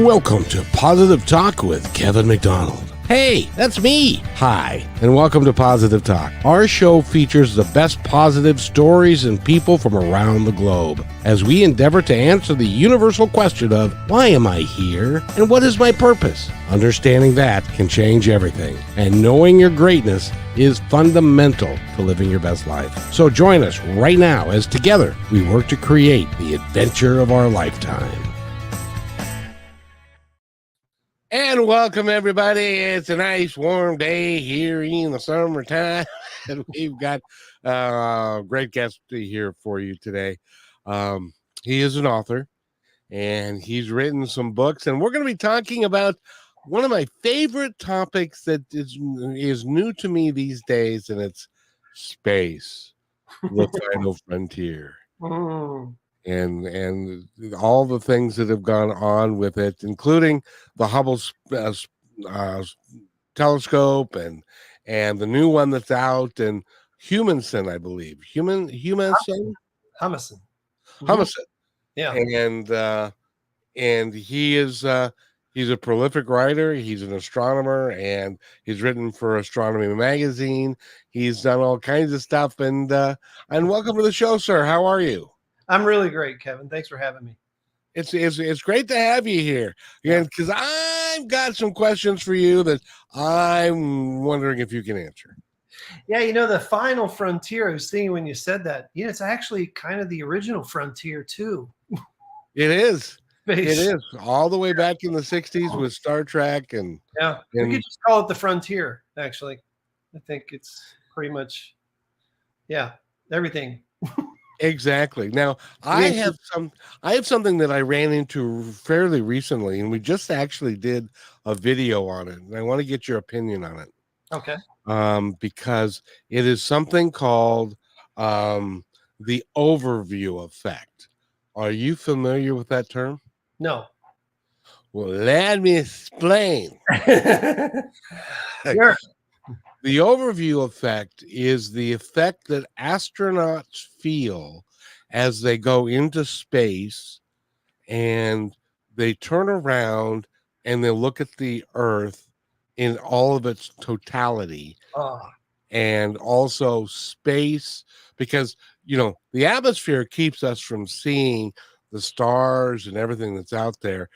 Welcome to Positive Talk with Kevin McDonald. Hey, that's me. Hi, and welcome to Positive Talk. Our show features the best positive stories and people from around the globe as we endeavor to answer the universal question of why am I here and what is my purpose? Understanding that can change everything, and knowing your greatness is fundamental to living your best life. So join us right now as together we work to create the adventure of our lifetime. And welcome, everybody. It's a nice warm day here in the summertime, and we've got a great guest here for you today. He is an author, and he's written some books, and we're going to be talking about one of my favorite topics that is new to me these days, and it's space, the final frontier. And all the things that have gone on with it, including the Hubble telescope and the new one that's out, and Humason, I believe. Humason? Humason. Yeah. And he is he's a prolific writer. He's an astronomer, and he's written for Astronomy Magazine. He's done all kinds of stuff. And welcome to the show, sir. How are you? I'm really great, Kevin. Thanks for having me. It's great to have you here, and because I've got some questions for you that I'm wondering if you can answer. Yeah, the final frontier, I was thinking when you said that, it's actually kind of the original frontier too. It is. Space. It is all the way back in the 60s with Star Trek, and we could just call it the frontier. Actually, I think it's pretty much everything. Exactly. Now, I have something that I ran into fairly recently, and we just actually did a video on it, and I want to get your opinion on it. Okay. Because it is something called the overview effect. Are you familiar with that term? No. Well, let me explain. Sure. The overview effect is the effect that astronauts feel as they go into space and they turn around and they look at the Earth in all of its totality. And also space, because, the atmosphere keeps us from seeing the stars and everything that's out there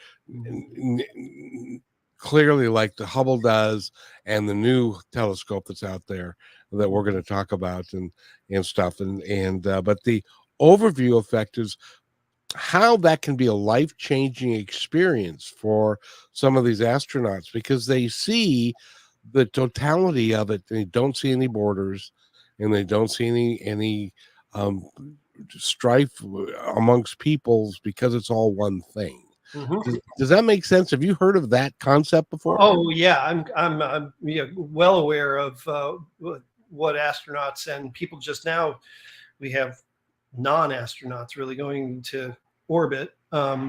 clearly, like the Hubble does, and the new telescope that's out there that we're going to talk about and stuff. But the overview effect is how that can be a life-changing experience for some of these astronauts, because they see the totality of it. They don't see any borders, and they don't see any strife amongst peoples, because it's all one thing. Does that make sense? Have you heard of that concept before? Oh yeah, I'm well aware of what astronauts and people just now. We have non-astronauts really going into orbit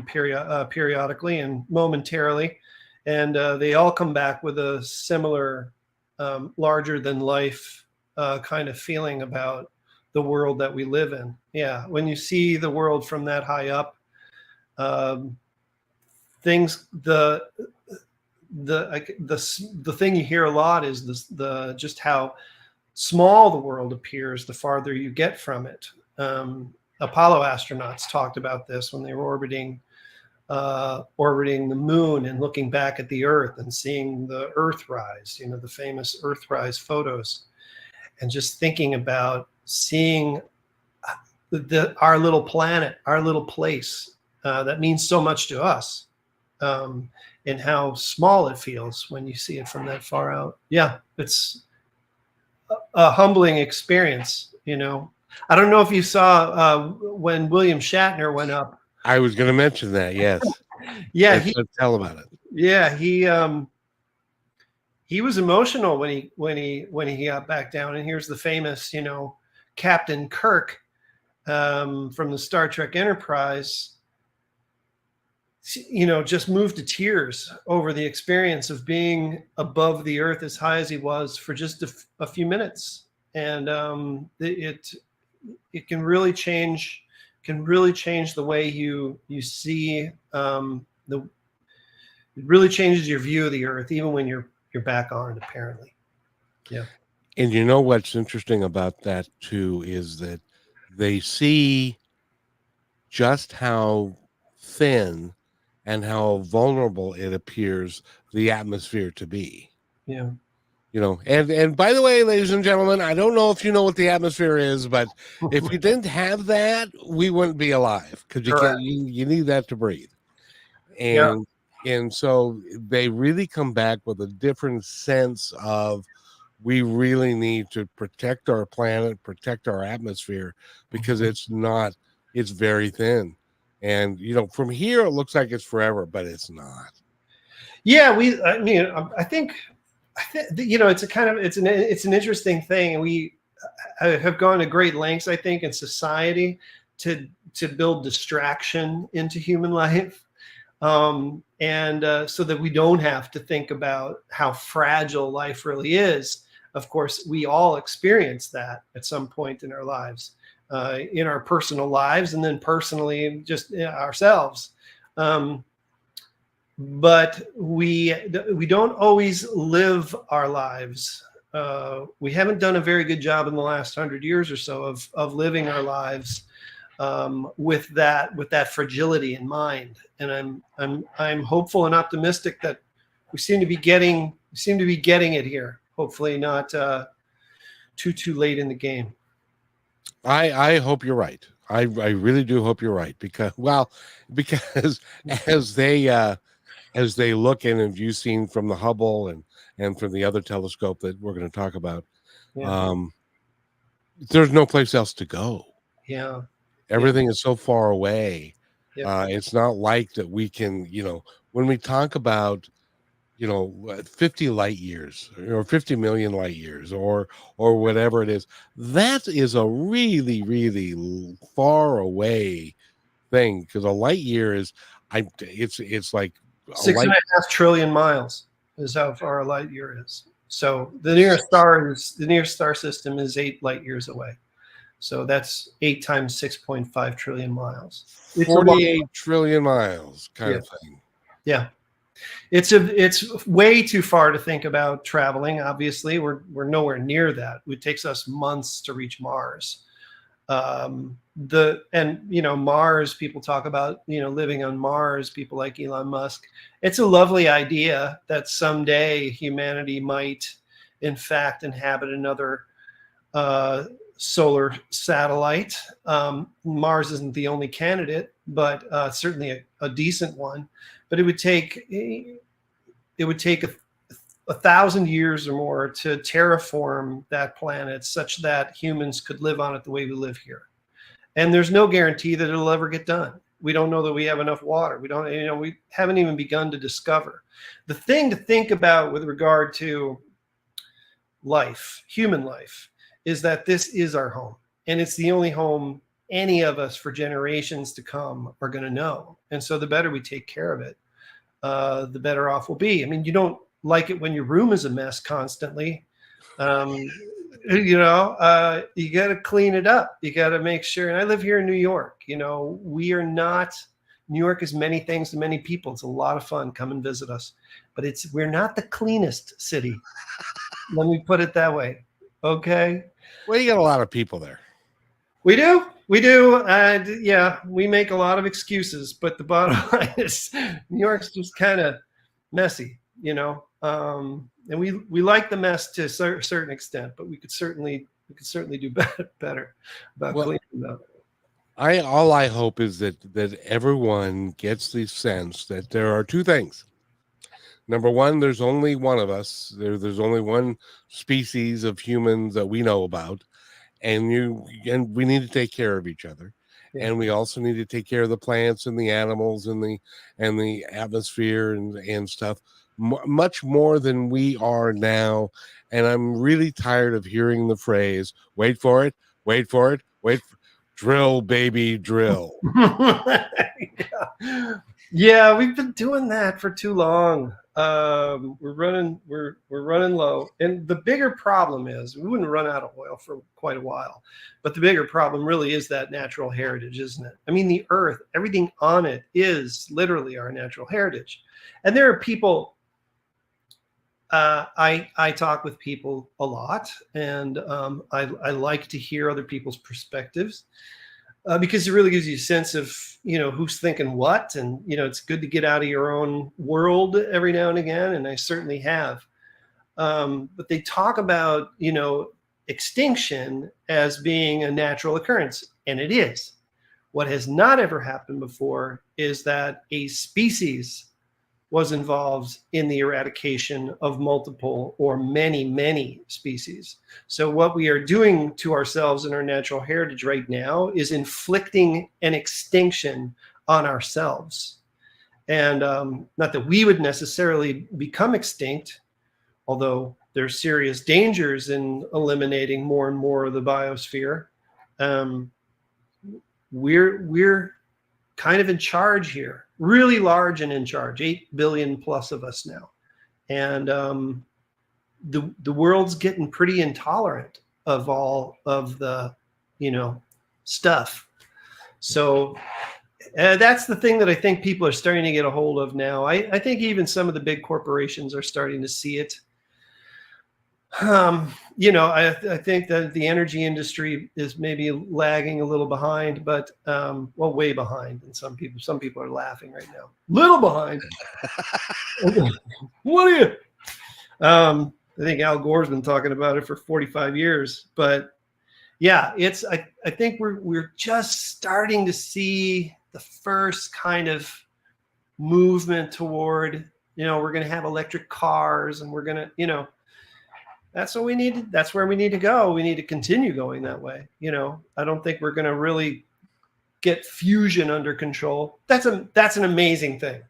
periodically and momentarily, and they all come back with a similar larger than life kind of feeling about the world that we live in. Yeah, when you see the world from that high up, things the thing you hear a lot is the just how small the world appears the farther you get from it. Apollo astronauts talked about this when they were orbiting the moon and looking back at the Earth and seeing the Earth rise, the famous Earthrise photos, and just thinking about seeing our little planet, our little place that means so much to us. And how small it feels when you see it from that far out. Yeah, it's a humbling experience, I don't know if you saw when William Shatner went up. I was going to mention that, yes. Yeah, tell about it. Yeah, he was emotional when he got back down. And here's the famous, Captain Kirk from the Star Trek Enterprise, just moved to tears over the experience of being above the Earth as high as he was for just a few minutes. And it can really change the way you see it really changes your view of the Earth, even when you're back on it, apparently. Yeah. And you know what's interesting about that too is that they see just how thin and how vulnerable it appears the atmosphere to be. Yeah. You know, and by the way, ladies and gentlemen, I don't know if you know what the atmosphere is, but if you didn't have that, we wouldn't be alive, because you can't, you need that to breathe. Yeah. And so they really come back with a different sense of, we really need to protect our planet, protect our atmosphere, because it's very thin. And, you know, from here, it looks like it's forever, but it's not. Yeah. I mean, I think, you know, it's an interesting thing. And we have gone to great lengths, I think, in society to build distraction into human life. So that we don't have to think about how fragile life really is. Of course, we all experience that at some point in our lives, in our personal lives, and then personally just ourselves. But we don't always live our lives. We haven't done a very good job in the last 100 years or so of living our lives with that fragility in mind. And I'm hopeful and optimistic that we seem to be getting it here. Hopefully not too late in the game. I hope you're right. I really do hope you're right, because as they look in, and you've seen from the Hubble and from the other telescope that we're going to talk about, there's no place else to go. Yeah. Everything is so far away. Yeah. It's not like that we can, you know, when we talk about, you know, 50 light years or 50 million light years or whatever it is, that is a really, really far away thing, because a light year is, it's like 6.5 trillion miles is how far a light year is. So the nearest star system is 8 light years away. So that's 8 times 6.5 trillion miles. 48 trillion miles kind of thing. Yeah. It's way too far to think about traveling. Obviously, we're nowhere near that. It takes us months to reach Mars. Mars, people talk about, you know, living on Mars, people like Elon Musk. It's a lovely idea that someday humanity might in fact inhabit another solar satellite. Mars isn't the only candidate, but certainly a decent one. But it would take 1,000 years or more to terraform that planet such that humans could live on it the way we live here. And there's no guarantee that it'll ever get done. We don't know that we have enough water. We haven't even begun to discover. The thing to think about with regard to life, human life, is that this is our home, and it's the only home any of us for generations to come are going to know. And so the better we take care of it, the better off we'll be. I mean, you don't like it when your room is a mess constantly. You got to clean it up. You got to make sure. And I live here in New York. You know, New York is many things to many people. It's a lot of fun. Come and visit us. But we're not the cleanest city. Let me put it that way. Okay. Well, you got a lot of people there. We do. We make a lot of excuses, but the bottom line is New York's just kind of messy, you know. And we like the mess to a certain extent, but we could certainly do better about cleaning it up. All I hope is that everyone gets the sense that there are two things. Number one, there's only one of us. There's only one species of humans that we know about, and we need to take care of each other. Yeah. And we also need to take care of the plants and the animals and the atmosphere and stuff much more than we are now. And I'm really tired of hearing the phrase, wait for it, drill, baby, drill. Yeah. Yeah, we've been doing that for too long. We're running low, and the bigger problem is we wouldn't run out of oil for quite a while, but the bigger problem really is that natural heritage, isn't it? I mean, the Earth, everything on it is literally our natural heritage, and there are people. I talk with people a lot, and I like to hear other people's perspectives. Because it really gives you a sense of who's thinking what, and it's good to get out of your own world every now and again, and I certainly have. But they talk about extinction as being a natural occurrence, and it is. What has not ever happened before is that a species was involved in the eradication of multiple or many species. So what we are doing to ourselves in our natural heritage right now is inflicting an extinction on ourselves. And not that we would necessarily become extinct, although there's serious dangers in eliminating more and more of the biosphere. We're kind of in charge here, really large and in charge, 8 billion plus of us now. And the world's getting pretty intolerant of all of the, stuff. So that's the thing that I think people are starting to get a hold of now. I think even some of the big corporations are starting to see it. I think that the energy industry is maybe lagging a little behind, but way behind. And some people are laughing right now. Little behind. What are you? I think Al Gore's been talking about it for 45 years, but yeah, I think we're just starting to see the first kind of movement toward, we're going to have electric cars, and we're going to, that's what we need. That's where we need to go. We need to continue going that way. I don't think we're going to really get fusion under control. That's an amazing thing.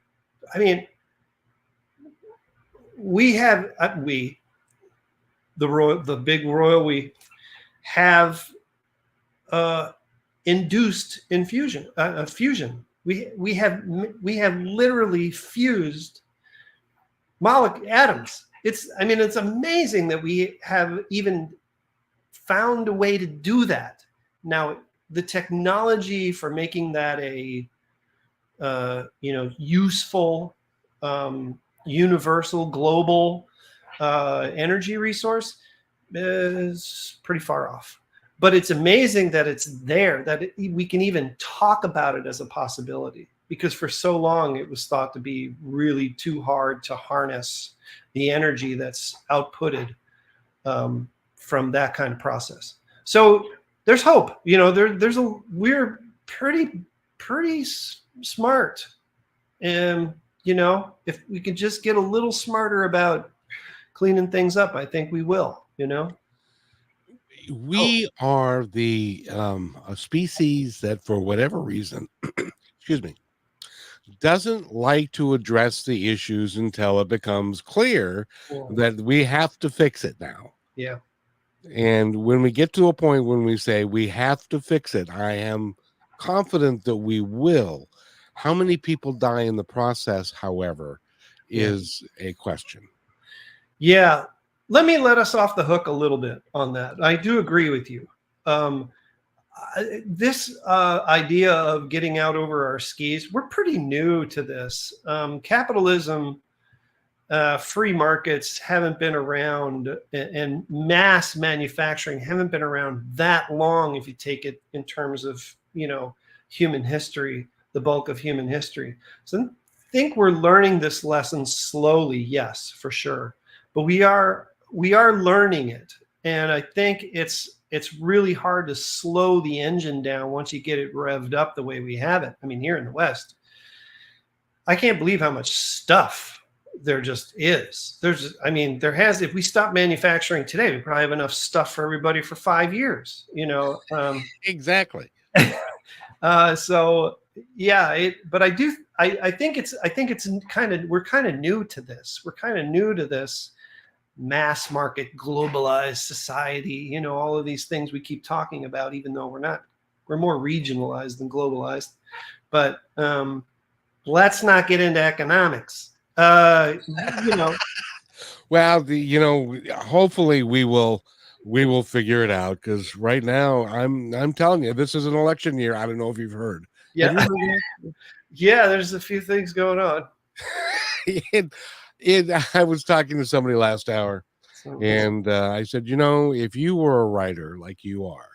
I mean, we have the big royal we have induced fusion. We have literally fused atoms. It's amazing that we have even found a way to do that. Now, the technology for making that a useful, universal, global energy resource is pretty far off. But it's amazing that it's there, that we can even talk about it as a possibility, because for so long it was thought to be really too hard to harness the energy that's outputted from that kind of process. So there's hope. We're pretty smart, and if we could just get a little smarter about cleaning things up, I think we will. We are a species that, for whatever reason, excuse me, doesn't like to address the issues until it becomes clear that we have to fix it now. Yeah. And when we get to a point when we say we have to fix it, I am confident that we will. How many people die in the process, however, is a question. Yeah. Let me let us off the hook a little bit on that. I do agree with you. This idea of getting out over our skis, we're pretty new to this. Capitalism, free markets haven't been around, and mass manufacturing haven't been around that long if you take it in terms of, human history, the bulk of human history. So I think we're learning this lesson slowly, yes, for sure. But we are learning it. And I think it's really hard to slow the engine down once you get it revved up the way we have it. I mean, here in the West, I can't believe how much stuff there just is. If we stop manufacturing today, we probably have enough stuff for everybody for 5 years, Exactly. So yeah, but I think we're kind of new to this. We're kind of new to this mass market, globalized society, all of these things we keep talking about, even though we're more regionalized than globalized. But let's not get into economics. You know, Well, hopefully we will figure it out, because right now I'm telling you, this is an election year. I don't know if you've heard. Have yeah, you heard yeah. There's a few things going on. that? I was talking to somebody last hour, So, and I said, if you were a writer like you are,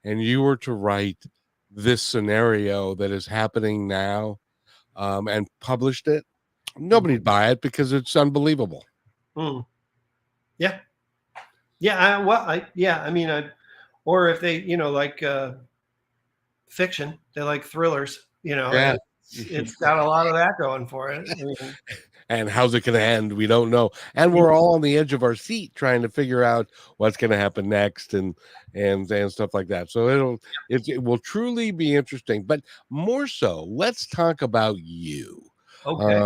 and you were to write this scenario that is happening now, and published it, nobody'd buy it because it's unbelievable. mm, yeah, yeah. Yeah. I mean, or if they, like fiction, they like thrillers. Yeah. It's got a lot of that going for it. I mean, And how's it going to end? We don't know. And we're all on the edge of our seat trying to figure out what's going to happen next, and stuff like that. So it will truly be interesting. But more so, let's talk about you. okay.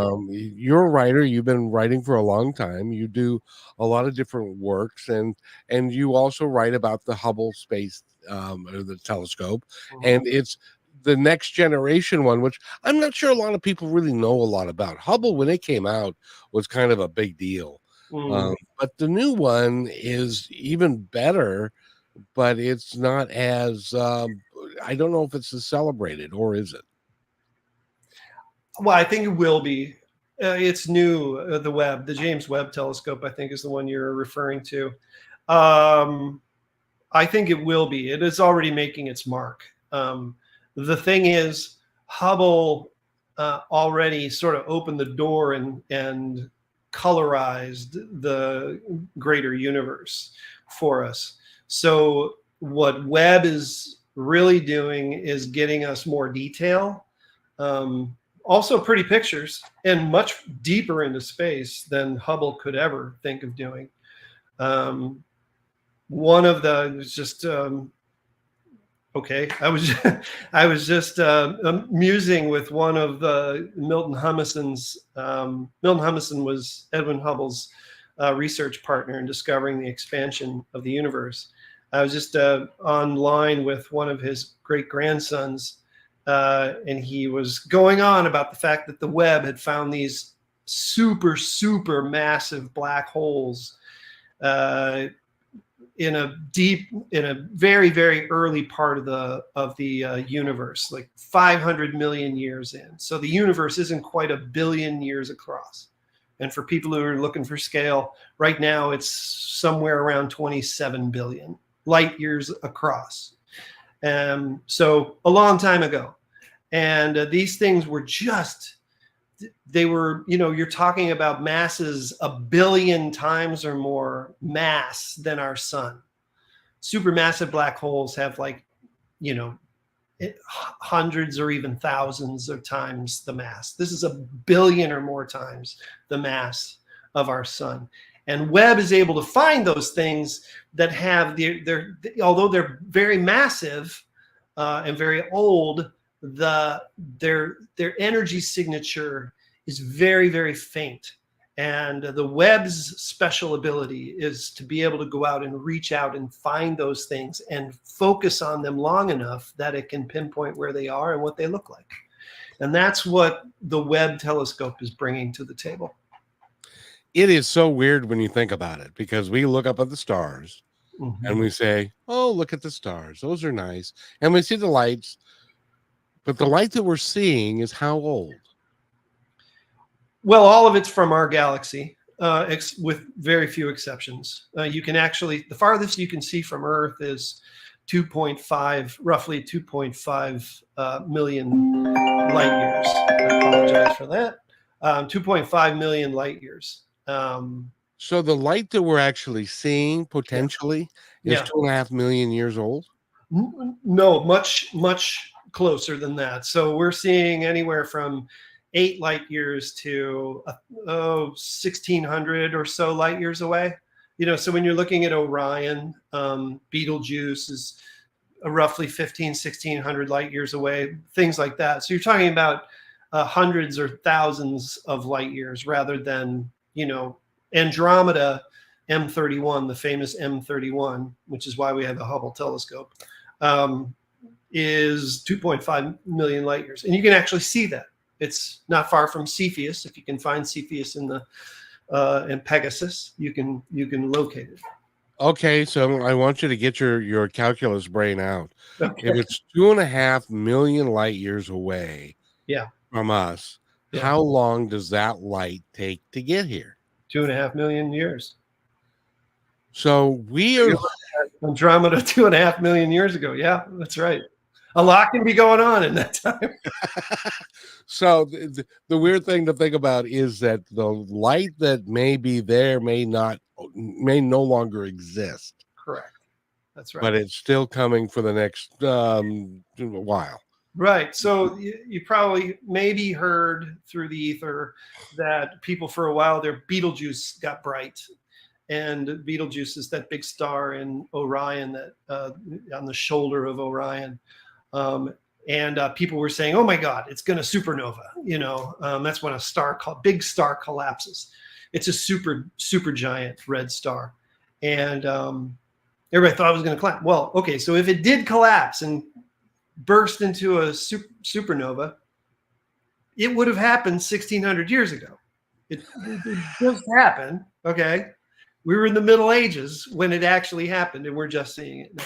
You're a writer. You've been writing for a long time. You do a lot of different works, and you also write about the Hubble space, or the telescope, and it's the next generation one, which I'm not sure a lot of people really know a lot about. Hubble, when it came out, was kind of a big deal. But the new one is even better, but it's not as, I don't know if it's as celebrated, or is it? Well, I think it will be. It's new. The James Webb Telescope, I think, is the one you're referring to. I think it will be. It is already making its mark. The thing is, Hubble already sort of opened the door and colorized the greater universe for us. So what Webb is really doing is getting us more detail, also pretty pictures, and much deeper into space than Hubble could ever think of doing. One of the was just okay. I was just musing with one of the Milton Humason's. Milton Humason was Edwin Hubble's research partner in discovering the expansion of the universe. I was just online with one of his great grandsons, and he was going on about the fact that the Webb had found these super massive black holes in a very early part of the universe, like 500 million years in. So the universe isn't quite a billion years across. And for people who are looking for scale, right now it's somewhere around 27 billion light years across. So a long time ago. And these things were you're talking about masses 1 billion times or more mass than our sun. Supermassive black holes have hundreds or even thousands of times the mass. This is 1 billion or more times the mass of our sun. And Webb is able to find those things that have although they're very massive and very old, their energy signature is very faint. And the Webb's special ability is to be able to go out and reach out and find those things and focus on them long enough that it can pinpoint where they are and what they look like. And that's what the Webb telescope is bringing to the table. It is so weird when you think about it, because we look up at the stars and we say, oh, look at the stars. Those are nice. And we see the lights. But the light that we're seeing is how old? Well, all of it's from our galaxy, with very few exceptions. You can actually, the farthest you can see from Earth is roughly 2.5 million light years. I apologize for that. 2.5 million light years. So the light that we're actually seeing potentially is 2.5 million years old? No, much closer than that. So we're seeing anywhere from 8 light years to 1,600 or so light years away. So when you're looking at Orion, Betelgeuse is roughly 1,600 light years away, things like that. So you're talking about hundreds or thousands of light years, rather than, Andromeda M31, the famous M31, which is why we have the Hubble telescope, is 2.5 million light years. And you can actually see that. It's not far from Cepheus. If you can find Cepheus in Pegasus, you can locate it. Okay, so I want you to get your calculus brain out. Okay. If it's 2.5 million light years away Yeah. from us, Yeah. how long does that light take to get here? 2.5 million years. So we are Andromeda 2.5 million years ago. Yeah, that's right. A lot can be going on in that time. So the weird thing to think about is that the light that may be there may no longer exist. Correct. That's right. But it's still coming for the next while. Right. So you probably maybe heard through the ether that people for a while their Betelgeuse got bright. And Betelgeuse is that big star in Orion that on the shoulder of Orion. And people were saying, oh my God, it's going to supernova. That's when a big star collapses. It's a super giant red star. And everybody thought it was going to collapse. Well, okay, so if it did collapse and burst into a supernova, it would have happened 1,600 years ago. It just happened, okay? We were in the Middle Ages when it actually happened, and we're just seeing it now.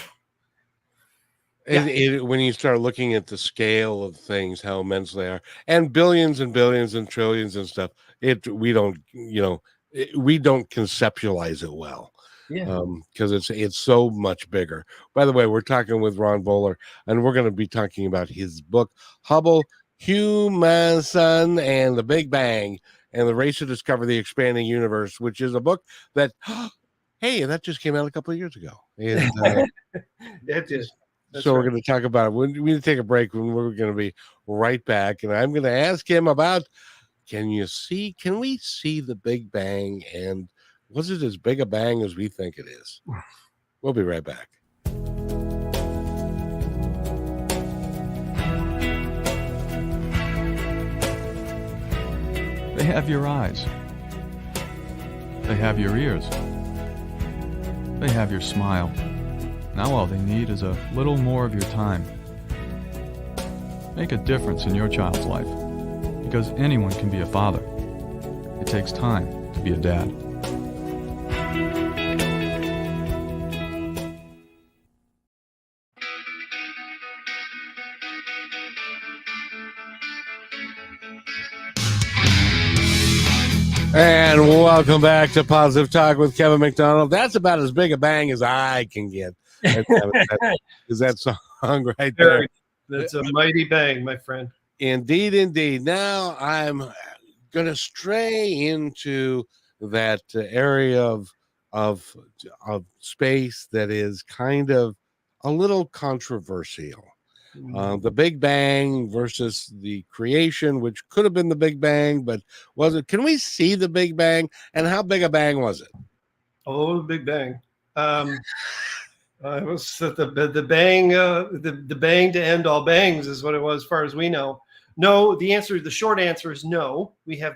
When you start looking at the scale of things, how immense they are, and billions and billions and trillions and stuff, we don't conceptualize it well. Yeah. Because it's so much bigger. By the way, we're talking with Ron Voller, and we're going to be talking about his book, Hubble, Humason, and the Big Bang, and the Race to Discover the Expanding Universe, which is a book that, hey, that just came out a couple of years ago. And, it did. That's so right. we're going to talk about it. We need to take a break, and we're going to be right back. And I'm going to ask him about, can we see the Big Bang, and was it as big a bang as we think it is? We'll be right back. They have your eyes. They have your ears. They have your smile. Now all they need is a little more of your time. Make a difference in your child's life, because anyone can be a father. It takes time to be a dad. And welcome back to Positive Talk with Kevin McDonald. That's about as big a bang as I can get. Is that song right there? That's a mighty bang, my friend. Indeed, indeed. Now I'm going to stray into that area of space that is kind of a little controversial. The Big Bang versus the creation, which could have been the Big Bang, but was it? Can we see the Big Bang? And how big a bang was it? Oh, the Big Bang. It was the bang. The bang to end all bangs is what it was, as far as we know. No, the short answer is no. We have,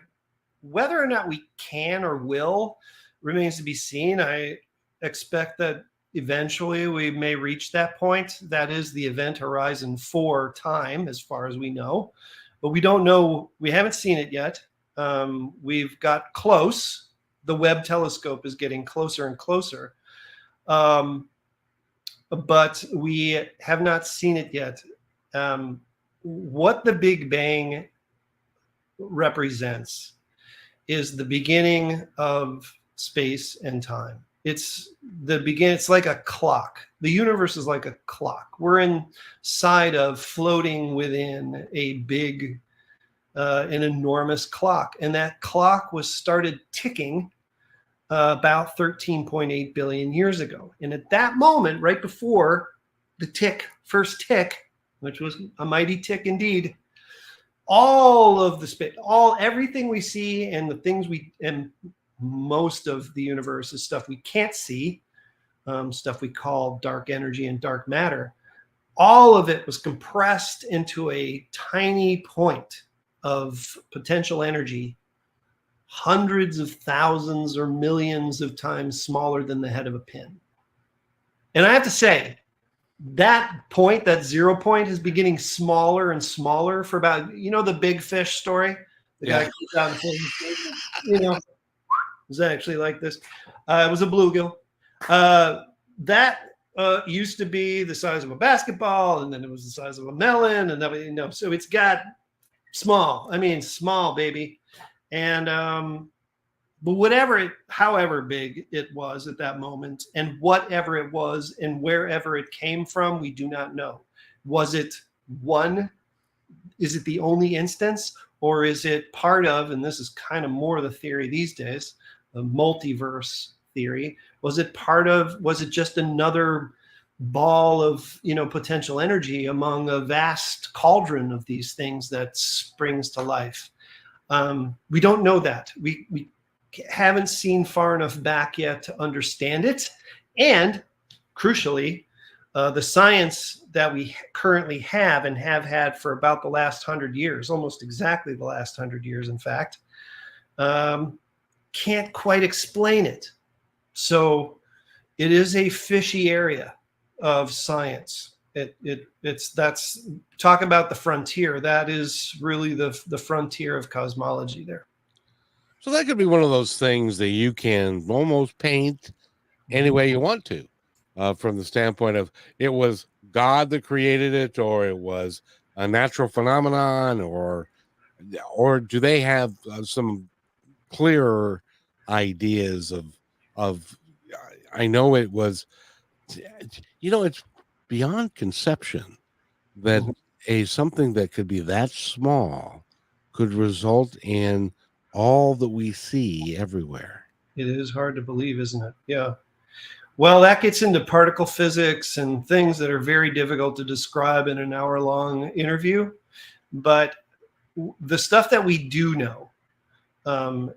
whether or not we can or will remains to be seen. I expect that eventually we may reach that point. That is the event horizon for time, as far as we know. But we don't know. We haven't seen it yet. We've got close. The Webb telescope is getting closer and closer. But we have not seen it yet. What the Big Bang represents is the beginning of space and time. It's like a clock. The universe is like a clock. We're inside of, floating within a big, an enormous clock. And that clock was started ticking about 13.8 billion years ago. And at that moment, right before the first tick, which was a mighty tick indeed, all of the space, everything we see and the things and most of the universe is stuff we can't see, stuff we call dark energy and dark matter. All of it was compressed into a tiny point of potential energy, hundreds of thousands or millions of times smaller than the head of a pin. And I have to say, that point, that 0 point, is beginning smaller and smaller for about, the big fish story. The guy comes out and says, it was actually like this. It was a bluegill. That used to be the size of a basketball, and then it was the size of a melon, and then, so it's got small. I mean, small, baby. And but however big it was at that moment, and whatever it was, and wherever it came from, we do not know. Was it one? Is it the only instance, or is it part of? And this is kind of more the theory these days, the multiverse theory. Was it part of? Was it just another ball of potential energy among a vast cauldron of these things that springs to life? We don't know that. We haven't seen far enough back yet to understand it. And crucially, the science that we currently have and have had for about the last 100 years, almost exactly the last 100 years, in fact, can't quite explain it. So it is a fishy area of science. That's talk about the frontier. That is really the frontier of cosmology there. So that could be one of those things that you can almost paint any way you want to, from the standpoint of it was God that created it, or it was a natural phenomenon, or do they have some clearer ideas of? I know it was, it's beyond conception that something that could be that small could result in all that we see everywhere. It is hard to believe, isn't it? Yeah. Well, that gets into particle physics and things that are very difficult to describe in an hour-long interview. But the stuff that we do know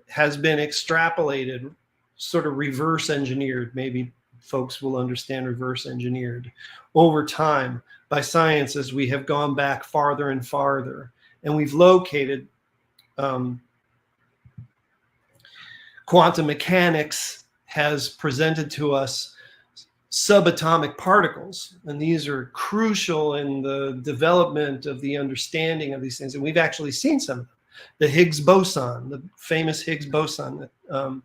has been extrapolated, sort of reverse engineered. Maybe folks will understand reverse engineered over time by science as we have gone back farther and farther. And we've located quantum mechanics has presented to us subatomic particles, and these are crucial in the development of the understanding of these things. And we've actually seen some of them. The Higgs boson, the famous Higgs boson that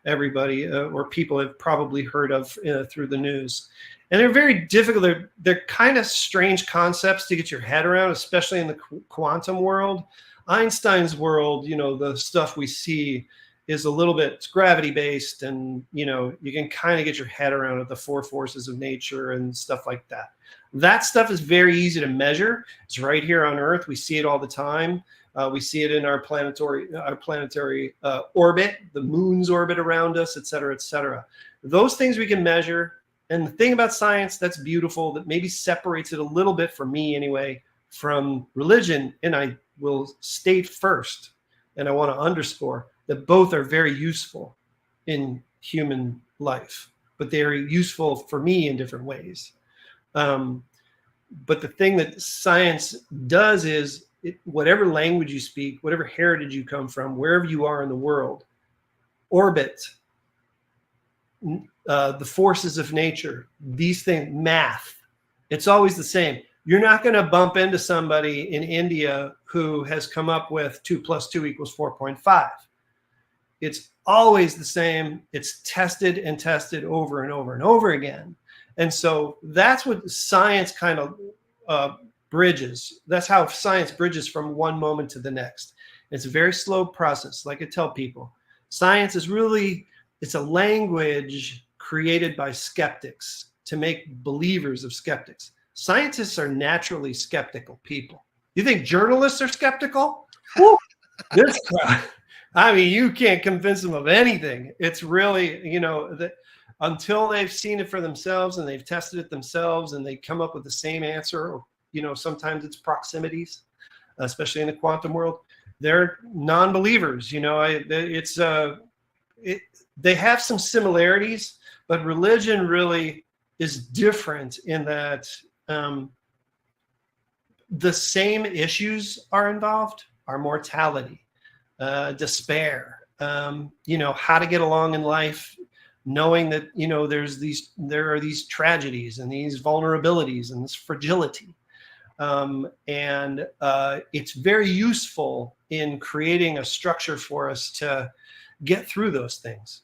everybody or people have probably heard of through the news. And they're very difficult. They're kind of strange concepts to get your head around, especially in the quantum world. Einstein's world, the stuff we see is a little bit gravity based, and you can kind of get your head around it, the four forces of nature and stuff like that. That stuff is very easy to measure. It's right here on Earth. We see it all the time. We see it in our planetary orbit, the moon's orbit around us, et cetera, et cetera. Those things we can measure. And the thing about science that's beautiful, that maybe separates it a little bit, for me anyway, from religion, and I will state first, and I want to underscore that both are very useful in human life, but they are useful for me in different ways. But the thing that science does is, whatever language you speak, whatever heritage you come from, wherever you are in the world, orbit, the forces of nature, these things, math, it's always the same. You're not going to bump into somebody in India who has come up with 2 + 2 = 4.5. It's always the same. It's tested and tested over and over and over again. And so that's what science kind of bridges. That's how science bridges from one moment to the next. It's a very slow process. Like I tell people, science is really, it's a language created by skeptics to make believers of skeptics. Scientists are naturally skeptical people. You think journalists are skeptical? Woo, this crowd. I mean, you can't convince them of anything. It's really, until they've seen it for themselves and they've tested it themselves and they come up with the same answer, or, sometimes it's proximities, especially in the quantum world. They're non-believers. They have some similarities, but religion really is different in that the same issues are involved: our mortality, despair, how to get along in life, knowing that, there are these tragedies and these vulnerabilities and this fragility. And it's very useful in creating a structure for us to get through those things.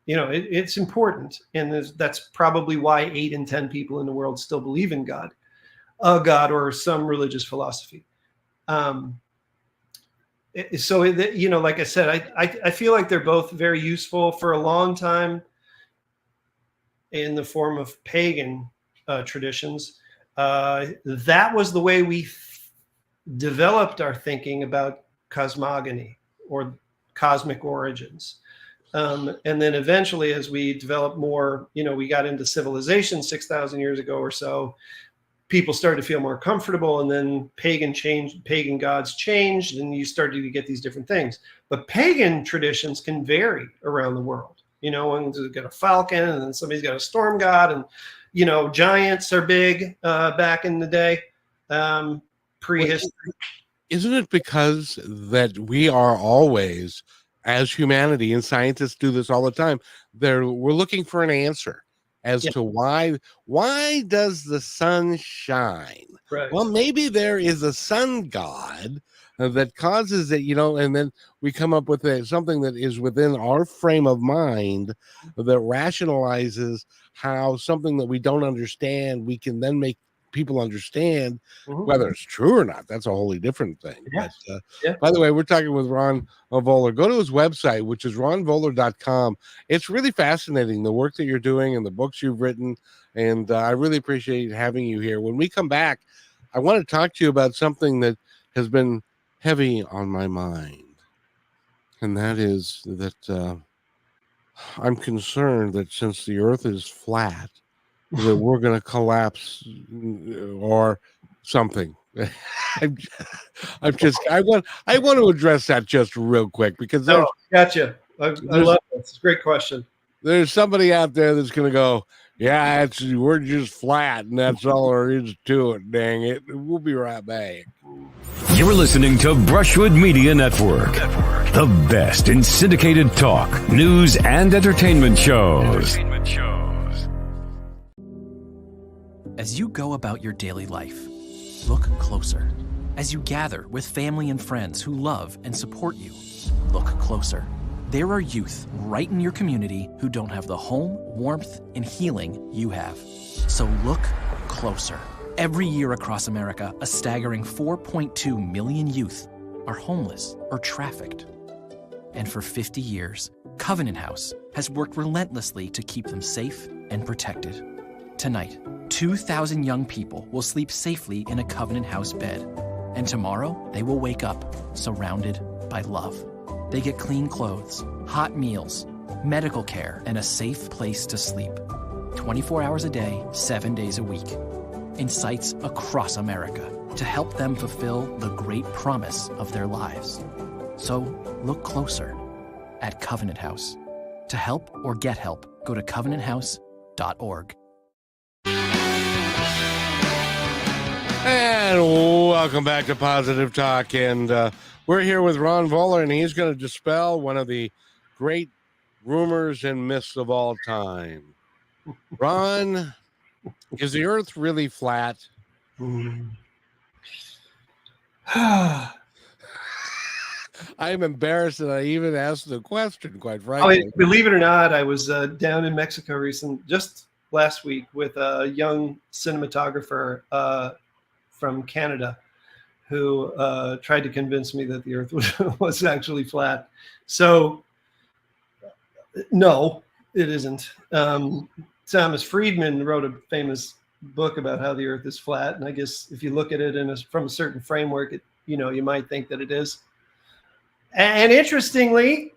It's important. And that's probably why 8 in 10 people in the world still believe in God, a God or some religious philosophy. So, like I said, I feel like they're both very useful. For a long time in the form of pagan traditions, that was the way we developed our thinking about cosmogony or cosmic origins. And then eventually, as we developed more, we got into civilization 6,000 years ago or so, people started to feel more comfortable, and then pagan gods changed, and you started to get these different things. But pagan traditions can vary around the world. One's got a falcon, and then somebody's got a storm god, and giants are big back in the day, prehistory. Isn't it because that we are always, as humanity, and scientists do this all the time, we're looking for an answer as to why does the sun shine? Right. Well, maybe there is a sun god that causes it, and then we come up with something that is within our frame of mind that rationalizes how something that we don't understand, we can then make people understand. Whether it's true or not, that's a wholly different thing. Yeah. But by the way, we're talking with Ron Voller. Go to his website, which is ronvoller.com. It's really fascinating, the work that you're doing and the books you've written, and I really appreciate having you here. When we come back, I want to talk to you about something that has been heavy on my mind, and that is that I'm concerned that since the earth is flat, that we're going to collapse or something. I want to address that just real quick, because gotcha. I love this. It's a great question. There's somebody out there that's going to go, yeah, we're just flat, and that's all there is to it. Dang it. We'll be right back. You're listening to Brushwood Media Network, the best in syndicated talk, news, and entertainment shows. As you go about your daily life, look closer. As you gather with family and friends who love and support you, look closer. There are youth right in your community who don't have the home, warmth, and healing you have. So look closer. Every year across America, a staggering 4.2 million youth are homeless or trafficked. And for 50 years, Covenant House has worked relentlessly to keep them safe and protected. Tonight, 2,000 young people will sleep safely in a Covenant House bed. And tomorrow, they will wake up surrounded by love. They get clean clothes, hot meals, medical care, and a safe place to sleep. 24 hours a day, 7 days a week. In sites across America to help them fulfill the great promise of their lives. So look closer at Covenant House. To help or get help, go to covenanthouse.org. And welcome back to Positive Talk. And we're here with Ron Voller, and he's going to dispel one of the great rumors and myths of all time. Ron, is the earth really flat? I'm embarrassed that I even asked the question, quite frankly. Believe it or not, I was down in Mexico just last week with a young cinematographer from Canada who tried to convince me that the earth was actually flat. So, no, it isn't. Thomas Friedman wrote a famous book about how the earth is flat. And I guess if you look at it from a certain framework, you might think that it is. And interestingly,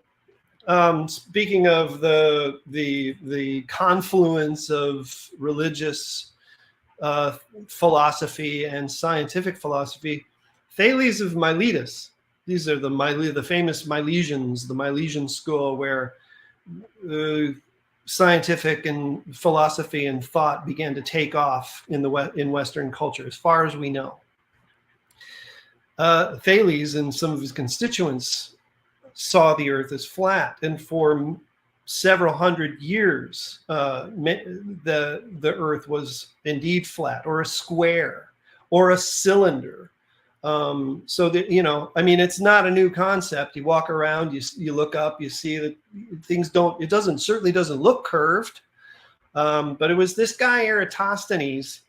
speaking of the confluence of religious philosophy and scientific philosophy, Thales of Miletus, these are the famous Milesians, the Milesian school, where scientific and philosophy and thought began to take off in Western culture, as far as we know. Thales and some of his constituents saw the earth as flat, and for several hundred years, the Earth was indeed flat, or a square, or a cylinder. So that, I mean, it's not a new concept. You walk around, you look up, you see that things certainly doesn't look curved. But it was this guy Eratosthenes,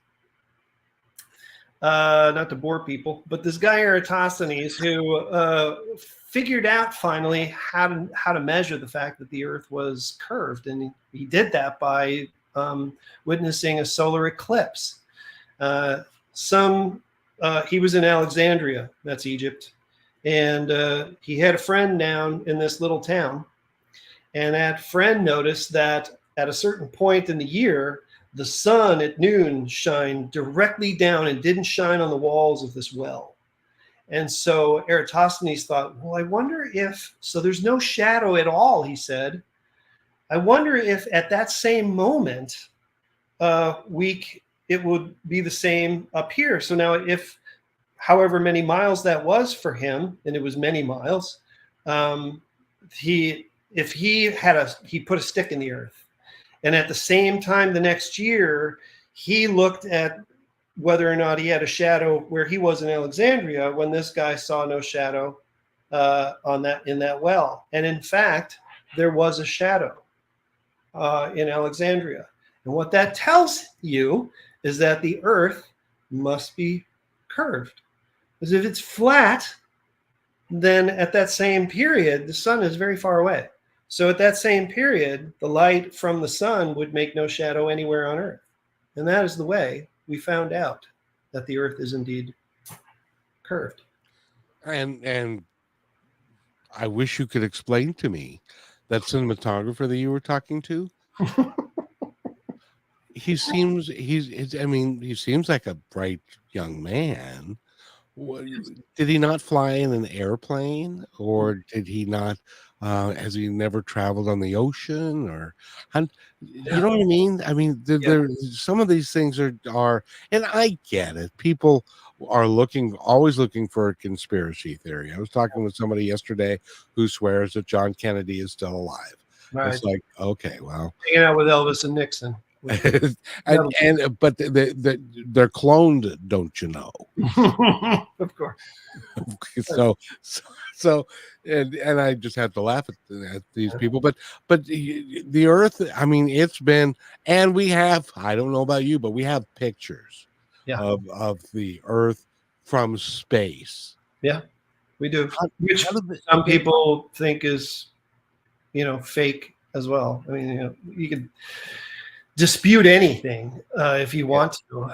not to bore people, but this guy Eratosthenes who figured out finally how to measure the fact that the Earth was curved, and he did that by witnessing a solar eclipse. He was in Alexandria, that's Egypt, and he had a friend down in this little town, and that friend noticed that at a certain point in the year, the sun at noon shined directly down and didn't shine on the walls of this well. And so Eratosthenes thought, well, I wonder if, so there's no shadow at all, he said. I wonder if at that same moment, it would be the same up here. So now if, however many miles that was for him, and it was many miles, he put a stick in the earth. And at the same time, the next year, he looked at whether or not he had a shadow where he was in Alexandria, when this guy saw no shadow in that well. And in fact, there was a shadow in Alexandria. And what that tells you is that the Earth must be curved. Because if it's flat, then at that same period, the sun is very far away. So at that same period, the light from the sun would make no shadow anywhere on Earth. And that is the way we found out that the Earth is indeed curved. And I wish you could explain to me that cinematographer that you were talking to. He seems like a bright young man. Did he not fly in an airplane, or did he not? Has he never traveled on the ocean, or you know what I mean? I mean, there some of these things are, and I get it. People are always looking for a conspiracy theory. I was talking with somebody yesterday who swears that John Kennedy is still alive. Right. It's like, okay, well, hanging out with Elvis and Nixon. but they're cloned, don't you know? Of course. So and I just have to laugh at these people, but the Earth, I mean, it's been, and we have, I don't know about you, but we have pictures of the Earth from space. Yeah, we do. Which some people think is, fake as well. I mean, you could dispute anything if you want to,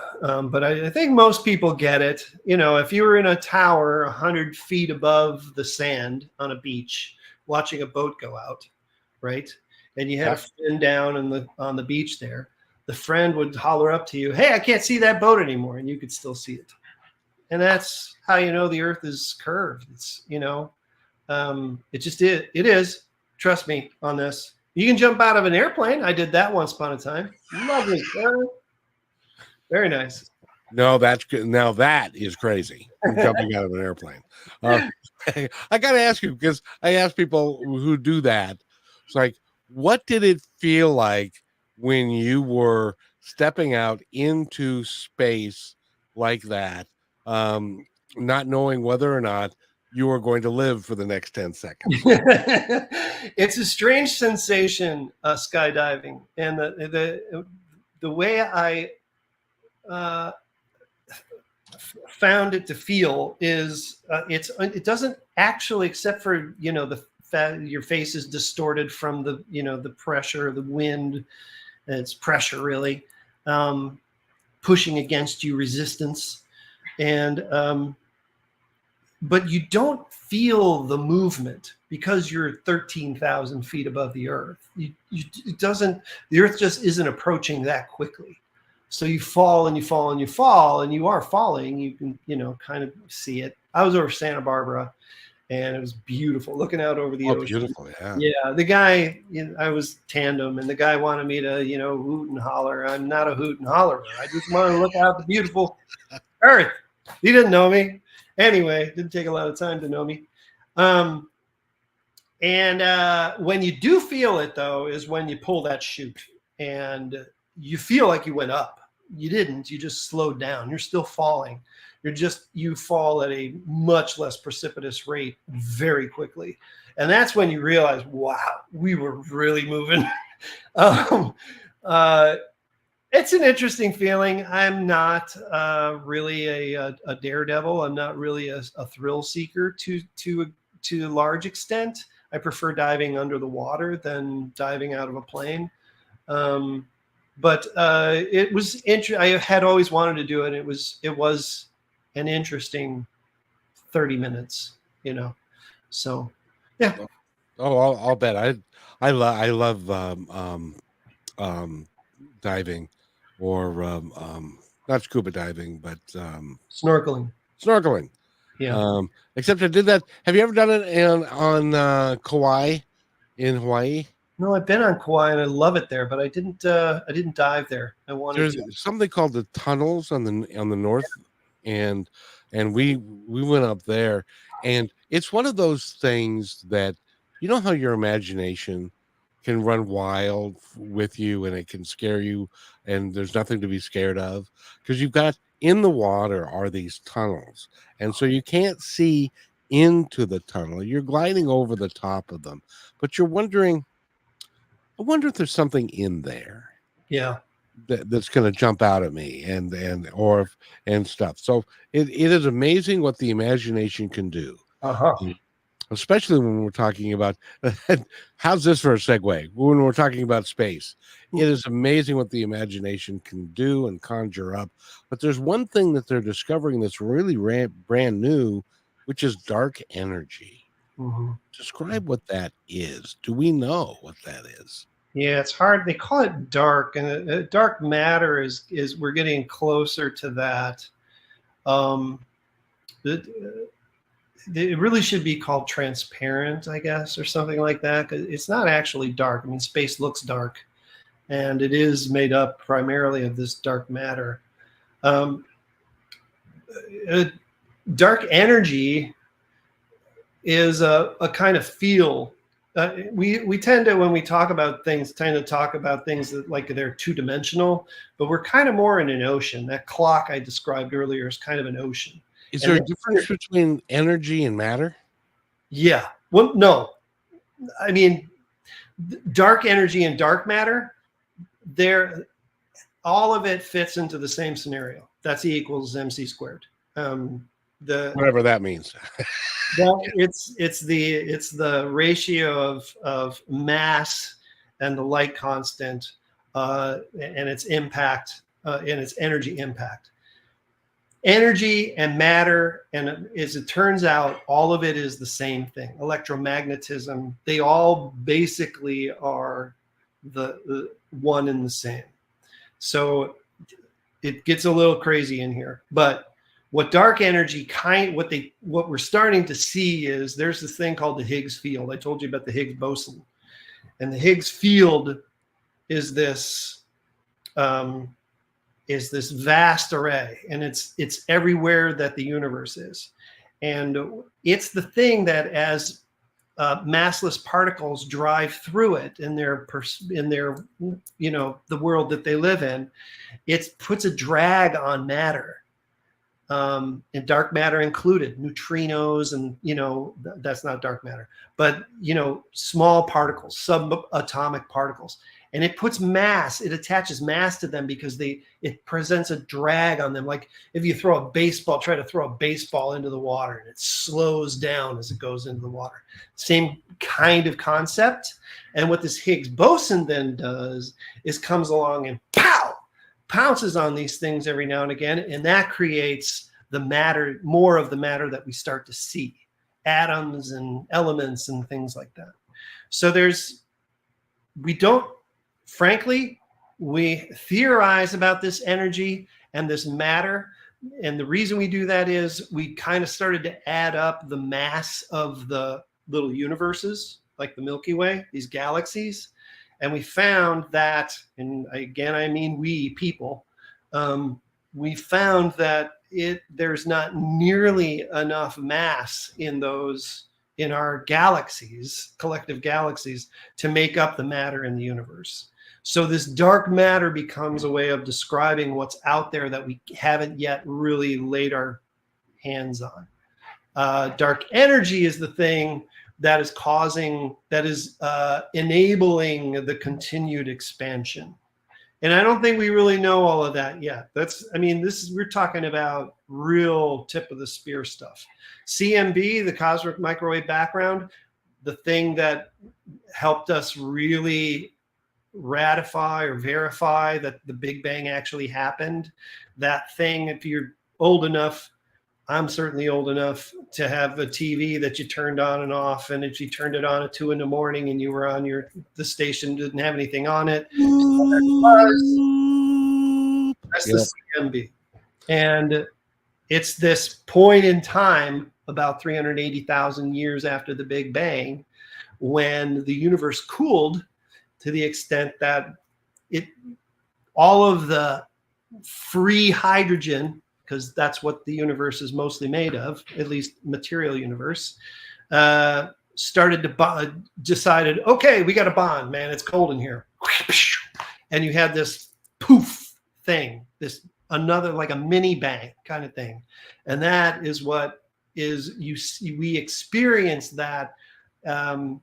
but I think most people get it. If you were in a tower 100 feet above the sand on a beach watching a boat go out, right, and you had a friend down on the beach there, the friend would holler up to you, "Hey, I can't see that boat anymore," and you could still see it. And that's how the Earth is curved. It's it just is. It is. Trust me on this. You can jump out of an airplane. I did that once upon a time. Lovely. Very nice. No, that's good. Now that is crazy. Jumping out of an airplane. I got to ask you, because I ask people who do that. It's like, what did it feel like when you were stepping out into space like that, not knowing whether or not you are going to live for the next 10 seconds? It's a strange sensation, skydiving, and the way I found it to feel is it doesn't actually, except for your face is distorted from the pressure, the wind, and it's pressure really pushing against you, resistance, and but you don't feel the movement because you're 13,000 feet above the Earth. The Earth just isn't approaching that quickly. So you fall and you fall and you fall, and you are falling. You can, kind of see it. I was over Santa Barbara, and it was beautiful, looking out over the ocean. Beautiful, yeah. Yeah, the guy, I was tandem, and the guy wanted me to, hoot and holler. I'm not a hoot and hollerer. I just want to look out at the beautiful Earth. He didn't know me. Anyway, didn't take a lot of time to know me. And when you do feel it, though, is when you pull that chute and you feel like you went up. You didn't. You just slowed down. You're still falling. You fall at a much less precipitous rate very quickly. And that's when you realize, wow, we were really moving. It's an interesting feeling. I'm not really a daredevil. I'm not really a thrill seeker to a large extent. I prefer diving under the water than diving out of a plane. But it was I had always wanted to do it. It was an interesting 30 minutes, So, yeah. Oh, I'll bet. I love diving, or not scuba diving, but Snorkeling. snorkeling. Yeah. Except I did that. Have you ever done it on Kauai in Hawaii? No, I've been on Kauai and I love it there, but I didn't dive there. I wanted There's to. something called the tunnels on the north, and we went up there, and it's one of those things that, how your imagination can run wild with you, and it can scare you, and there's nothing to be scared of, because you've got, in the water are these tunnels, and so you can't see into the tunnel. You're gliding over the top of them, but you're wondering, I wonder if there's something in there Yeah. that's going to jump out at me and stuff. So it is amazing what the imagination can do. Uh-huh. Especially when we're talking about how's this for a segue? When we're talking about space, it is amazing what the imagination can do and conjure up. But there's one thing that they're discovering that's really brand new, which is dark energy. Mm-hmm. Describe what that is. Do we know what that is? Yeah, it's hard. They call it dark, and dark matter is we're getting closer to that. It really should be called transparent, I guess, or something like that. It's not actually dark. I mean, space looks dark, and it is made up primarily of this dark matter. Dark energy is a kind of feel. We tend to, when we talk about things, talk about things that like they're two-dimensional, but we're kind of more in an ocean. That clock I described earlier is kind of an ocean. Is there a difference between energy and matter? Yeah. Well, no. I mean, dark energy and dark matter, all of it fits into the same scenario. That's E equals mc squared. Whatever that means. Well, it's the ratio of mass and the light constant and its impact and its energy impact. Energy and matter, and as it turns out, all of it is the same thing. Electromagnetism, they all basically are the one and the same. So it gets a little crazy in here, but what dark energy what we're starting to see is there's this thing called the Higgs field. I told you about the Higgs boson, and the Higgs field is this vast array, and it's everywhere that the universe is, and it's the thing that as massless particles drive through it in their the world that they live in, it puts a drag on matter. And dark matter included, neutrinos, and that's not dark matter, but small particles, subatomic particles, and it puts mass. It attaches mass to them because it presents a drag on them. Like if you try to throw a baseball into the water, and it slows down as it goes into the water. Same kind of concept. And what this Higgs boson then does is comes along and pounces on these things every now and again, and that creates the matter, more of the matter that we start to see, atoms and elements and things like that. So we theorize about this energy and this matter, and the reason we do that is we kind of started to add up the mass of the little universes, like the Milky Way, these galaxies. And we found that, and again, I mean we people, we found that there's not nearly enough mass in those in our galaxies, collective galaxies, to make up the matter in the universe. So this dark matter becomes a way of describing what's out there that we haven't yet really laid our hands on. Dark energy is the thing that is enabling the continued expansion. And I don't think we really know all of that yet. We're talking about real tip of the spear stuff. CMB, the cosmic microwave background, the thing that helped us really ratify or verify that the Big Bang actually happened. That thing, if you're old enough, I'm certainly old enough to have a TV that you turned on and off. And if you turned it on at 2 a.m. and you were on the station didn't have anything on it, that's the CMB. And it's this point in time about 380,000 years after the Big Bang when the universe cooled to the extent that all of the free hydrogen, because that's what the universe is mostly made of, at least material universe, started to decided, okay, we got to bond, man. It's cold in here. And you had this poof thing, another like a mini bang kind of thing. And that is what we experience that in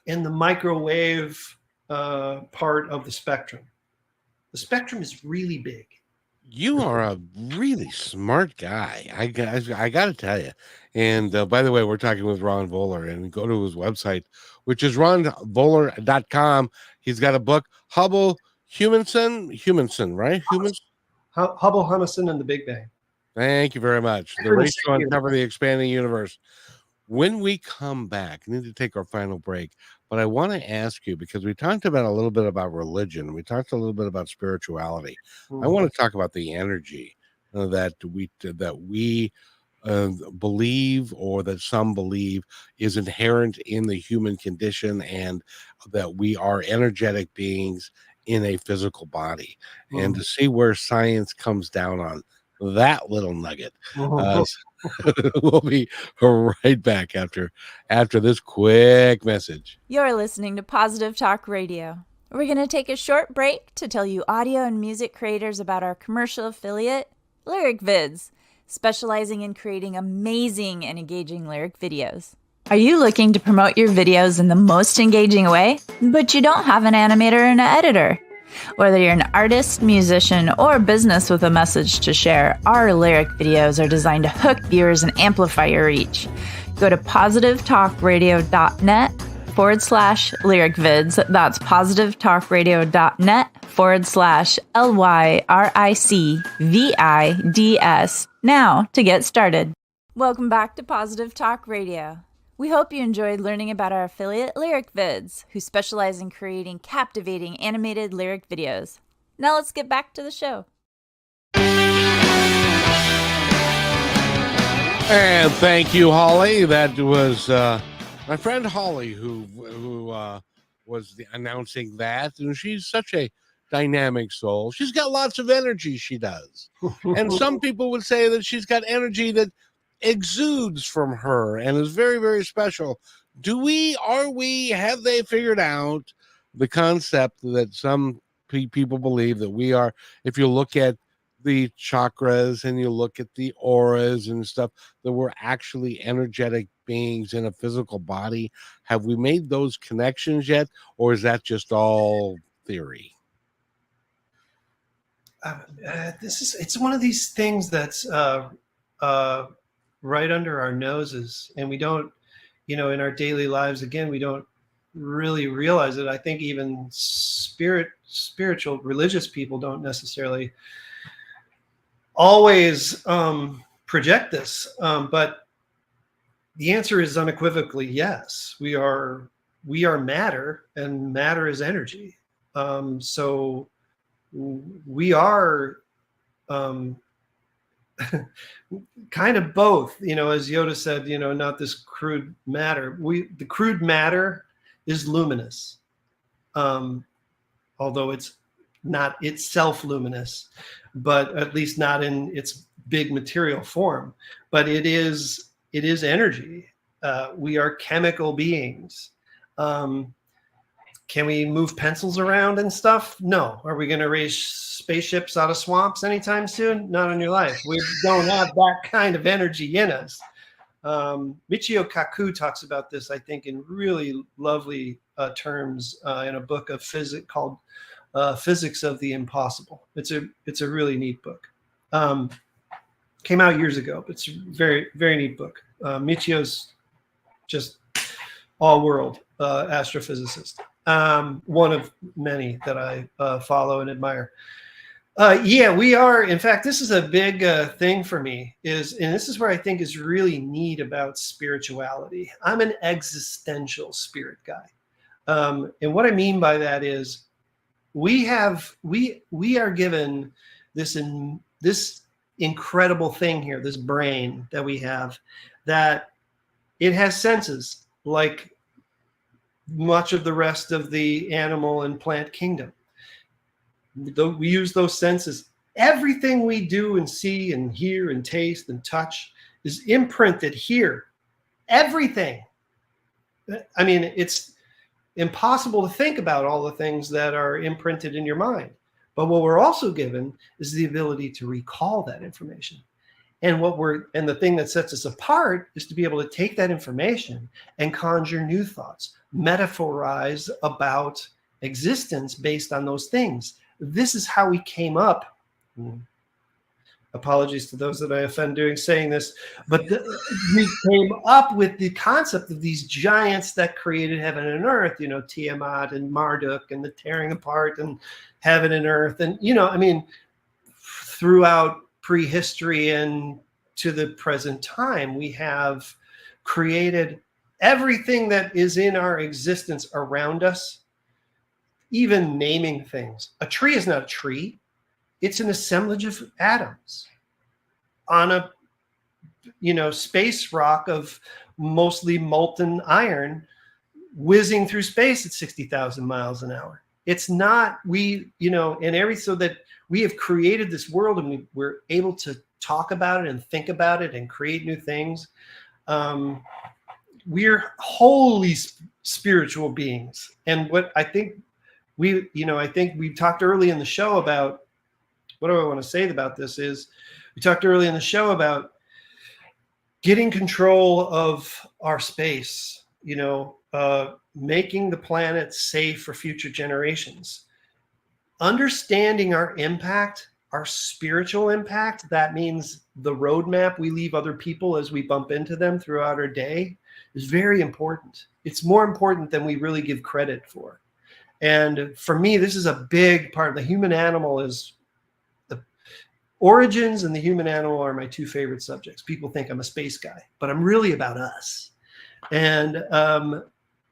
the microwave part of the spectrum. The spectrum is really big. You are a really smart guy. I got to tell you. And by the way, we're talking with Ron Voller, and go to his website, which is ronvoller.com. He's got a book, Hubble, Humason, right? Hubble, Humason, and the Big Bang. Thank you very much. The race to uncover the expanding universe. When we come back, we need to take our final break, but I want to ask you, because we talked about a little bit about religion, we talked a little bit about spirituality. I want to talk about the energy that we believe, or that some believe is inherent in the human condition, and that we are energetic beings in a physical body. And to see where science comes down on that little nugget. We'll be right back after this quick message. You're listening to Positive Talk Radio. We're going to take a short break to tell you audio and music creators about our commercial affiliate, Lyric Vids, specializing in creating amazing and engaging lyric videos. Are you looking to promote your videos in the most engaging way, but you don't have an animator and an editor? Whether you're an artist, musician, or business with a message to share, our lyric videos are designed to hook viewers and amplify your reach. Go to positivetalkradio.net/lyric vids. That's positivetalkradio.net/LYRICVIDS now to get started. Welcome back to Positive Talk Radio. We hope you enjoyed learning about our affiliate Lyric Vids, who specialize in creating captivating animated lyric videos. Now let's get back to the show. And thank you, Holly. That was my friend Holly who was announcing that. And she's such a dynamic soul. She's got lots of energy, she does. And some people would say that she's got energy that exudes from her and is very, very special. Have they figured out the concept that some people believe that we are, if you look at the chakras and you look at the auras and stuff, that we're actually energetic beings in a physical body? Have we made those connections yet, or is that just all theory? It's one of these things that's right under our noses, and we don't, in our daily lives, again, we don't really realize it. I think even spiritual, religious people don't necessarily always project this, but the answer is unequivocally yes. We are matter, and matter is energy. So we are kind of both, as Yoda said, not this crude matter. The crude matter is luminous, although it's not itself luminous, but at least not in its big material form. But it is energy. We are chemical beings. Can we move pencils around and stuff? No. Are we going to raise spaceships out of swamps anytime soon? Not in your life. We don't have that kind of energy in us. Michio Kaku talks about this, I think, in really lovely terms in a book of physics called Physics of the Impossible. It's a really neat book. Came out years ago, but it's a very, very neat book. Michio's just all-world astrophysicist. One of many that I follow and admire. We are. In fact, this is a big thing for me. And this is where I think is really neat about spirituality. I'm an existential spirit guy, and what I mean by that is we are given this incredible thing here, this brain that we have, that it has senses like much of the rest of the animal and plant kingdom. We use those senses. Everything we do and see and hear and taste and touch is imprinted here. Everything. I mean, it's impossible to think about all the things that are imprinted in your mind. But what we're also given is the ability to recall that information. And the thing that sets us apart is to be able to take that information and conjure new thoughts, metaphorize about existence based on those things. This is how we came up. Apologies to those that I offend doing saying this, but we came up with the concept of these giants that created heaven and earth, Tiamat and Marduk and the tearing apart and heaven and earth. And, throughout prehistory and to the present time, we have created everything that is in our existence around us, even naming things. A tree is not a tree. It's an assemblage of atoms on a, space rock of mostly molten iron whizzing through space at 60,000 miles an hour. It's not, so that we have created this world and we're able to talk about it and think about it and create new things. We're wholly spiritual beings. And what I think we talked early in the show about, what do I want to say about this is, we talked early in the show about getting control of our space, making the planet safe for future generations, understanding our impact, our spiritual impact. That means the roadmap we leave other people as we bump into them throughout our day is very important. It's more important than we really give credit for. And for me, this is a big part. The human animal is the origins, and the human animal are my two favorite subjects. People think I'm a space guy, but I'm really about us. And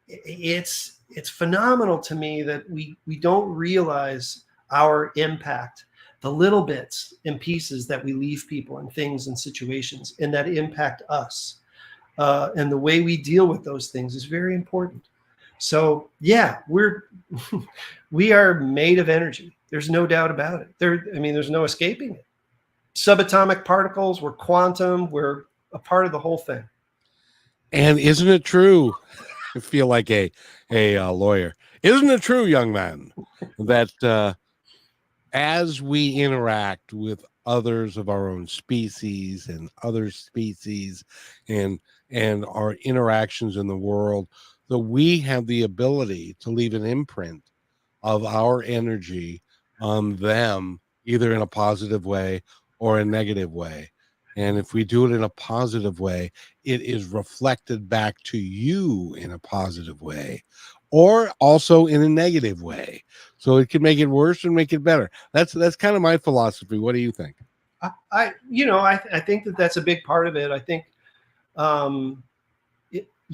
it's phenomenal to me that we don't realize our impact, the little bits and pieces that we leave people and things and situations, and that impact us. And the way we deal with those things is very important. So yeah, we are made of energy. There's no doubt about it. There's no escaping it. Subatomic particles, we're quantum, we're a part of the whole thing. And isn't it true? I feel like a lawyer. Isn't it true, young man, that as we interact with others of our own species and other species and our interactions in the world, that we have the ability to leave an imprint of our energy on them, either in a positive way or a negative way. And if we do it in a positive way, it is reflected back to you in a positive way, or also in a negative way. So it can make it worse and make it better. That's kind of my philosophy. What do you think? I think that's a big part of it. I think,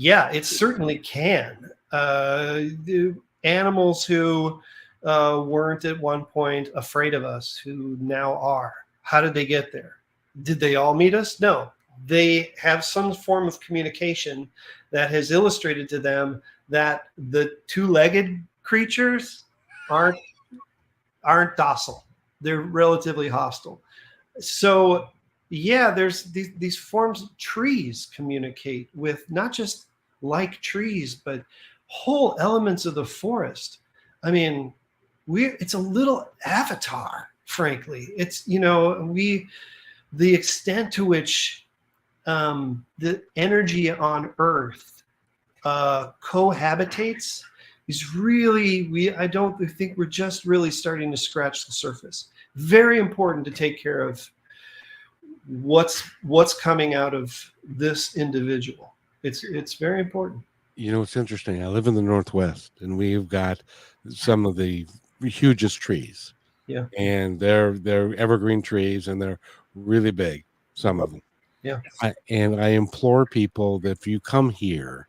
it certainly can. The animals who weren't at one point afraid of us, who now are. How did they get there? Did they all meet us? No. They have some form of communication that has illustrated to them that the two-legged creatures aren't docile. They're relatively hostile. So Yeah, there's these forms. Trees communicate with not just like trees, but whole elements of the forest. I mean, it's a little avatar, frankly. It's, the extent to which the energy on Earth cohabitates is really, I don't think we're just really starting to scratch the surface. Very important to take care of what's coming out of this individual. It's very important. It's interesting. I live in the Northwest, and we've got some of the hugest trees. Yeah. And they're evergreen trees, and they're really big, some of them. Yeah. I implore people that if you come here,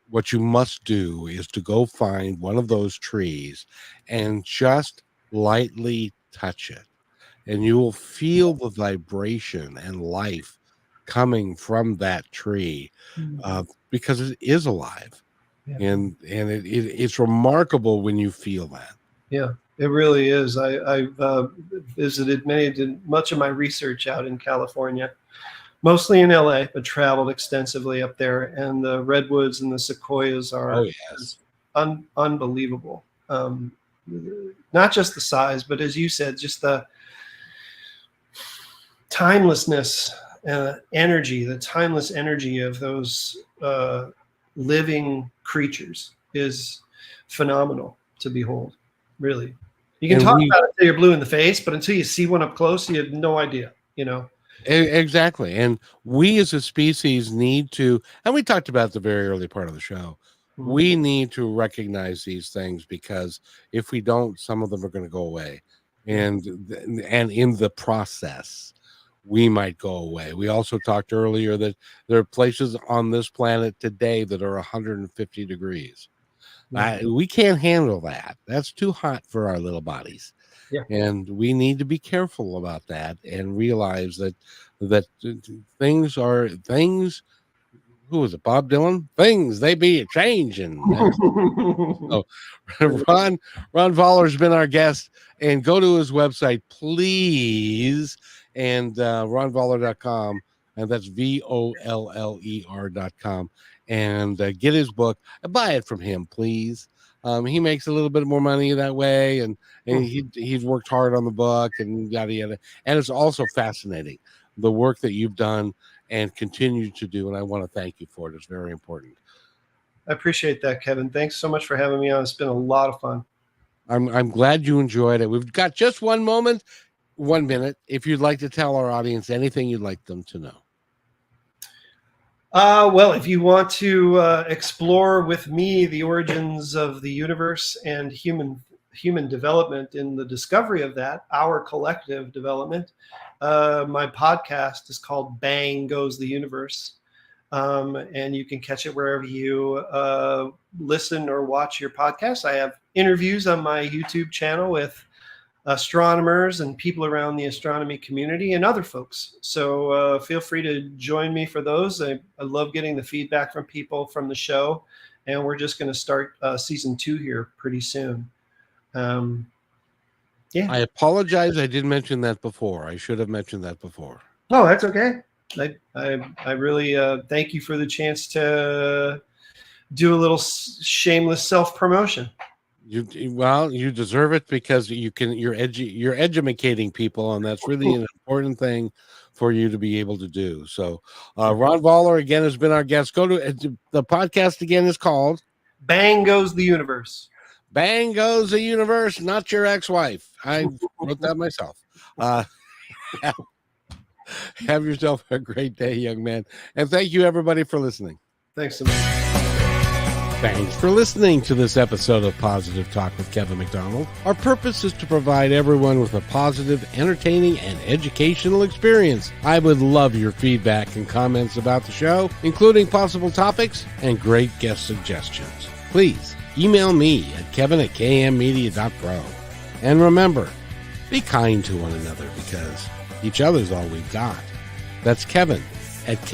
what you must do is to go find one of those trees and just lightly touch it. And you will feel the vibration and life coming from that tree, because it is alive. Yeah. And it's remarkable when you feel that. Yeah, it really is. I've visited did much of my research out in California, mostly in LA, but traveled extensively up there. And the redwoods and the sequoias are unbelievable. Not just the size, but as you said, just the timelessness, energy, the timeless energy of those living creatures is phenomenal to behold. Really, you can talk about it until you're blue in the face, but until you see one up close, you have no idea. Exactly. And we as a species need to, and we talked about the very early part of the show. Mm-hmm. We need to recognize these things, because if we don't, some of them are going to go away, and in the process, we might go away. We also talked earlier that there are places on this planet today that are 150 degrees. We can't handle that. That's too hot for our little bodies. Yeah. And we need to be careful about that and realize that things. Who was it? Bob Dylan? Things, they be changing. So, Ron Voller's been our guest, and go to his website, please, and ronvoller.com, and that's VOLLER.com, and get his book. Buy it from him, please. He makes a little bit more money that way, and he's worked hard on the book, and yada yada. And it's also fascinating, the work that you've done and continue to do, and I want to thank you for it. It's very important. I appreciate that, Kevin. Thanks so much for having me on. It's been a lot of fun. I'm glad you enjoyed it. We've got just 1 minute, if you'd like to tell our audience anything you'd like them to know. Well, if you want to explore with me the origins of the universe and human development in the discovery of that, our collective development, my podcast is called Bang Goes the Universe. And you can catch it wherever you listen or watch your podcast. I have interviews on my YouTube channel with astronomers and people around the astronomy community and other folks. So feel free to join me for those. I love getting the feedback from people from the show. And we're just going to start season 2 here pretty soon. Yeah. I apologize. I didn't mention that before. I should have mentioned that before. Oh, that's okay. I really thank you for the chance to do a little shameless self-promotion. You deserve it, because you're educating people, and that's really an important thing for you to be able to do. So Ron Voller again has been our guest. Go to the podcast again is called Bang Goes the Universe. Bang Goes the Universe, not your ex-wife. I wrote that myself. Have yourself a great day, young man. And thank you, everybody, for listening. Thanks so much. Thanks for listening to this episode of Positive Talk with Kevin McDonald. Our purpose is to provide everyone with a positive, entertaining, and educational experience. I would love your feedback and comments about the show, including possible topics and great guest suggestions. Please email me at kevin@kmmedia.pro. And remember, be kind to one another, because each other's all we've got. That's Kevin at